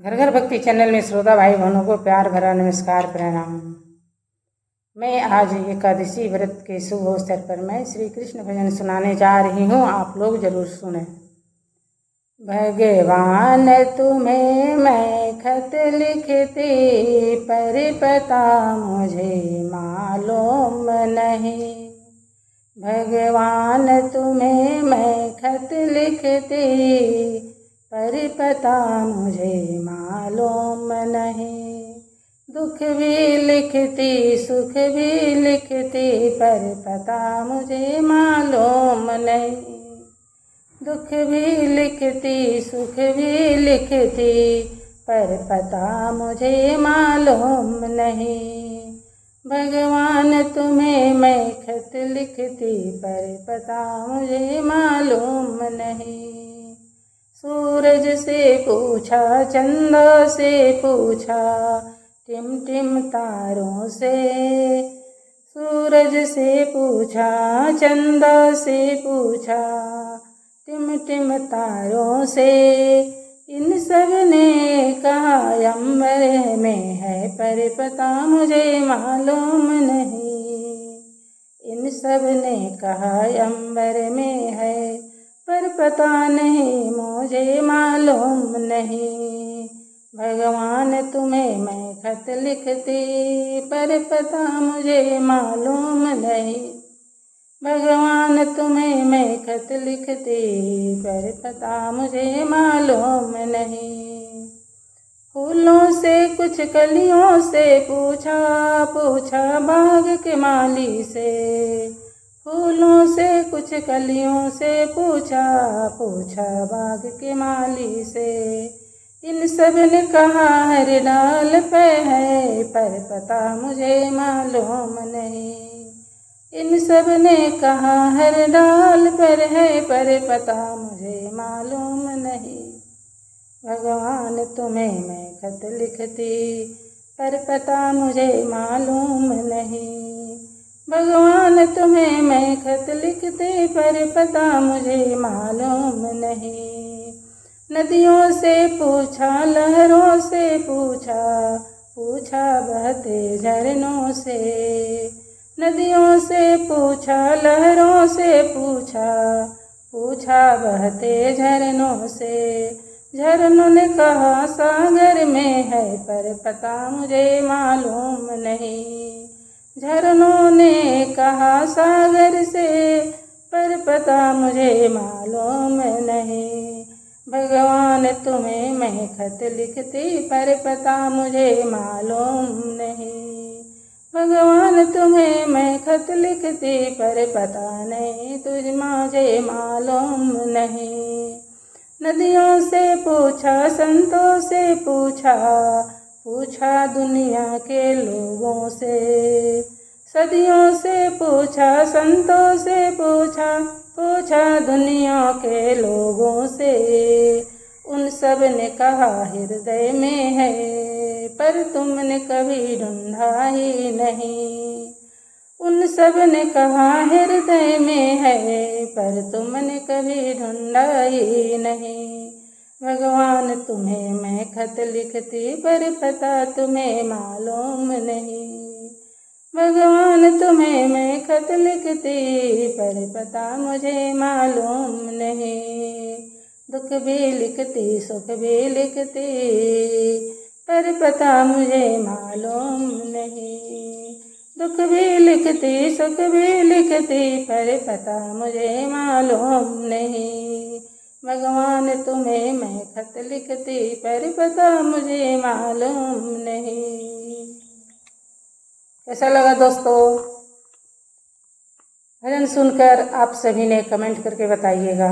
घर घर भक्ति चैनल में श्रोता भाई बहनों को प्यार भरा नमस्कार प्रणाम। मैं आज एकादशी व्रत के शुभ अवसर पर मैं श्री कृष्ण भजन सुनाने जा रही हूँ, आप लोग जरूर सुने। भगवान तुम्हें मैं खत लिखती पर पता मुझे मालूम नहीं। भगवान तुम्हें मैं खत लिखती पर पता मुझे मालूम नहीं। दुख भी लिखती सुख भी लिखती पर पता मुझे मालूम नहीं। दुख भी लिखती सुख भी लिखती पर पता मुझे मालूम नहीं। भगवान तुम्हें मैं खत लिखती पर पता मुझे मालूम नहीं। सूरज से पूछा चंदा से पूछा टिम टिम तारों से। सूरज से पूछा चंदा से पूछा टिम टिम तारों से। इन सब ने कहा अंबर में है पर पता मुझे मालूम नहीं। इन सब ने कहा अंबर में है पर पता नहीं मुझे मालूम नहीं। भगवान तुम्हें मैं खत लिखती पर पता मुझे मालूम नहीं। भगवान तुम्हें मैं खत लिखती पर पता मुझे मालूम नहीं। फूलों से कुछ कलियों से पूछा पूछा बाग के माली से। फूलों से कुछ कलियों से पूछा पूछा बाग के माली से। इन सब ने कहा हर डाल पे है पर पता मुझे मालूम नहीं। इन सब ने कहा हर डाल पर है पर पता मुझे मालूम नहीं। भगवान तुम्हें मैं खत लिखती पर पता मुझे मालूम नहीं। भगवान तुम्हें मैं खत लिखती पर पता मुझे मालूम नहीं। नदियों से पूछा लहरों से पूछा पूछा बहते झरनों से। नदियों से पूछा लहरों से पूछा पूछा बहते झरनों से। झरनों ने कहा सागर में है पर पता मुझे मालूम नहीं। झरनों ने कहा सागर से पर पता मुझे मालूम नहीं। भगवान तुम्हें मैं खत लिखती पर पता मुझे मालूम नहीं। भगवान तुम्हें मैं खत लिखती पर पता नहीं तुझ मुझे मालूम नहीं। नदियों से पूछा संतों से पूछा पूछा दुनिया के लोगों से। सदियों से पूछा संतों से पूछा पूछा दुनिया के लोगों से। उन सब ने कहा हृदय में है पर तुमने कभी ढूंढा ही नहीं। उन सब ने कहा हृदय में है पर तुमने कभी ढूंढा ही नहीं। भगवान तुम्हें मैं खत लिखती पर पता तुम्हें मालूम नहीं। भगवान तुम्हें मैं खत लिखती पर पता मुझे मालूम नहीं। दुख भी लिखती सुख भी लिखती पर पता मुझे मालूम नहीं। दुख भी लिखती सुख भी लिखती पर पता मुझे मालूम नहीं। भगवान तुम्हें मैं खत लिखती पर पता मुझे मालूम नहीं। कैसा लगा दोस्तों? भजन सुनकर आप सभी ने कमेंट करके बताइएगा।